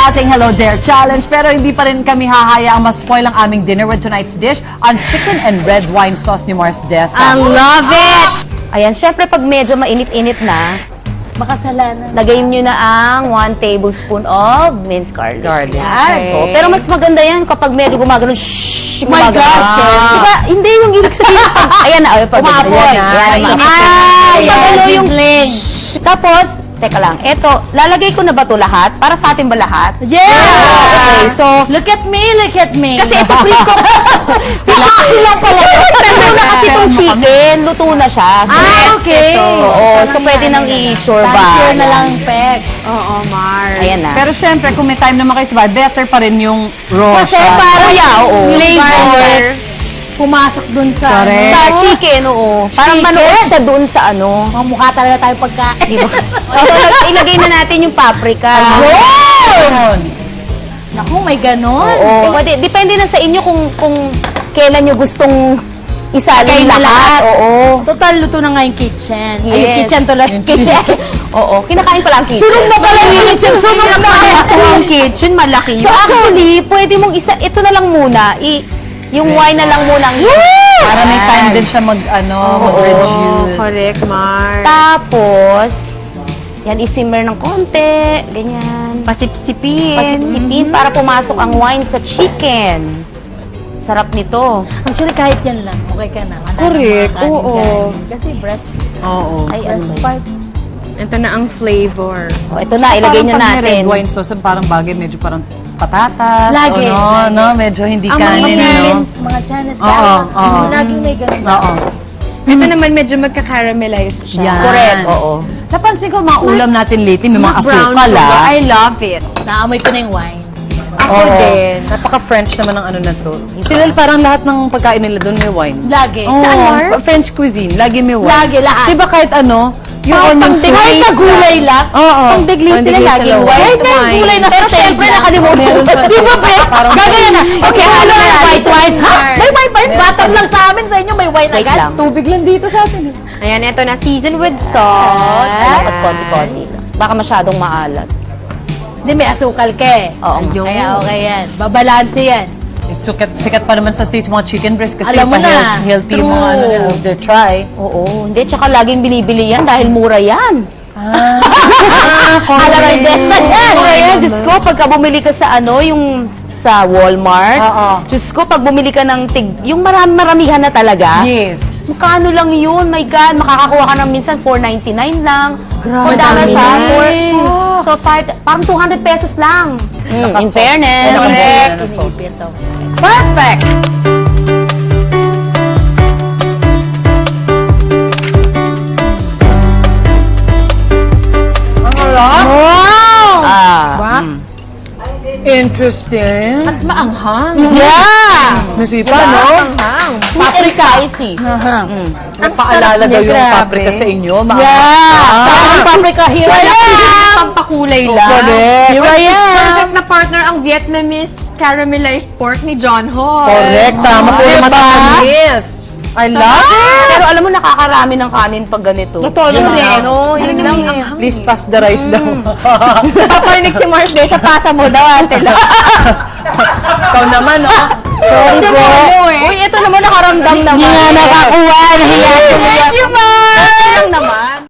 sa ating Hello Dare Challenge. Pero hindi pa rin kami hahayaang ma-spoil ang aming dinner with tonight's dish on chicken and red wine sauce ni Mars Dessa. I love it! Ayan, syempre pag medyo mainit-init na, Makasalanan. lagay nyo na ang 1 tablespoon of minced garlic. Garlic. Yan. Okay. Oh, pero mas maganda yan kapag medyo gumagano. Shhh! My gosh, Diba? Hindi yung ibig sabihin. Ayan na. Pag Umapoy. Ayan na. Ay, Pagano yung sizzling. Tapos, teka lang. Eto, lalagay ko na ba ito lahat? Para sa atin ba lahat? Yeah! Okay, so, Look at me, look at me. kasi ito pre-cook. Pinakain lang pala. Luto na kasi itong chicken. Luto na siya. So, okay. Oo, so pwede nang i-sure ba? Thank na lang, Peg. Oo, Mars. Ayan na. Pero syempre, kung may time naman kayo sa bahay, better pa rin yung raw Kasi siya. parang oo. flavor pumasok dun sa Correct. Sa chicken, oo. Parang Chicken? manood siya dun sa ano. Mga mukha talaga tayo pagkain. Di ba? So, ilagay na natin yung paprika. Ayun! Naku, may ganon. Oo. Pwede, depende na sa inyo kung kailan nyo gustong isalin Lagay na lahat. lahat. Oo. Total, luto na nga yung kitchen. Ay, yung Yes. kitchen tuloy. Kitchen. Oo. Kinakain pala ang kitchen. Sunog na pala yung kitchen. Sunog na. Ang kitchen, malaki yun. So actually, pwede mong ito na lang muna. Yung wine na lang muna ang Para may time din siya mag-reduce. Correct, Mars. Tapos, yan, isimmer ng konti. Ganyan. Pasipsipin. Pasipsipin para pumasok ang wine sa chicken. Sarap nito. Actually, kahit yan lang. Okay ka na. Wala Correct, namang kanin oo. dyan. Kasi breast. Oo. Ay, ano. Part. Ito na ang flavor. Oh, ito na, ilagay Parang na pag may natin. red wine sauce, parang bagay, medyo parang patatas. Lagi. O no, medyo hindi Ang kanin, no? Chinese, mga Chinese. Oo, oo. Laging may ganon. Oo. Ito naman medyo magka-caramelize siya. Yan. Correct, oo. Napansin ko, mga ulam natin lately, may mga Brown asukal, sugar. ah. I love it. Naamoy ko na yung wine. Ako din. Napaka-French naman ang ano na to. Sila parang lahat ng pagkain nila doon may wine. Lagi. Oo, Saan, Mar? French cuisine, lagi may wine. Lagi, lahat. Diba kahit ano, yung onion soup. Kahit na gulay lang. Oo. Pang digling sila Pang-digling laging sila, wine. white Kahit na yung gulay na Pero sa syempre, table. nakalimutan. Meron pa. Di ba, Pe? Parang- Gagawin na. Okay, halo na white wine. Ha? Mars. May white wine? Butter lang sa amin. Sa inyo may wine Wait agad. lang. Tubig lang dito sa atin. Ayan, ito na. Season with salt. Dapat konti-konti lang. Baka masyadong maalat. Hindi, may asukal ka eh. Oo. Kaya okay yan. Babalanse yan. Sikat pa naman sa States mga chicken breast kasi Alam mo na. healthy True. mga ano, the try. Oo. Hindi, tsaka laging binibili yan dahil mura yan. Alam mo, Dessa yan. Mura yan. Diyos ko, pagka bumili ka sa ano, yung sa Walmart. Oo. Diyos ko, pag bumili ka ng yung maramihan na talaga. Yes. Magkano lang yun? My God, makakakuha ka ng minsan $4.99 lang. Grabe. $4 siya. Madami. So, parang 200 pesos lang. In fairness. Correct. Pinipit to. Perfect! Ang harap? Wow! Ah. Interesting. At maanghang. Yeah! Nasipa, no? Paprika. Spicy. Nagpaalala daw yung Grabe. paprika sa inyo. Mga Parang paprika here. Pampakulay lang. Correct. Here I am. Perfect na partner ang Vietnamese caramelized pork ni John Ho. Correct. Tama po yung matamis. I love it. Pero alam mo, nakakarami ng kanin pag ganito. Totoo Yun naman. din. Oh, yun lang eh. Please pass the rice daw. Paparinig si Mars Day sa pasa mo daw, ate lang. Ikaw naman, no? Sorry po. Uy, ito naman nakaramdam naman. Hindi nga nakakuha. Nahiya. Thank you, Mars! lang naman.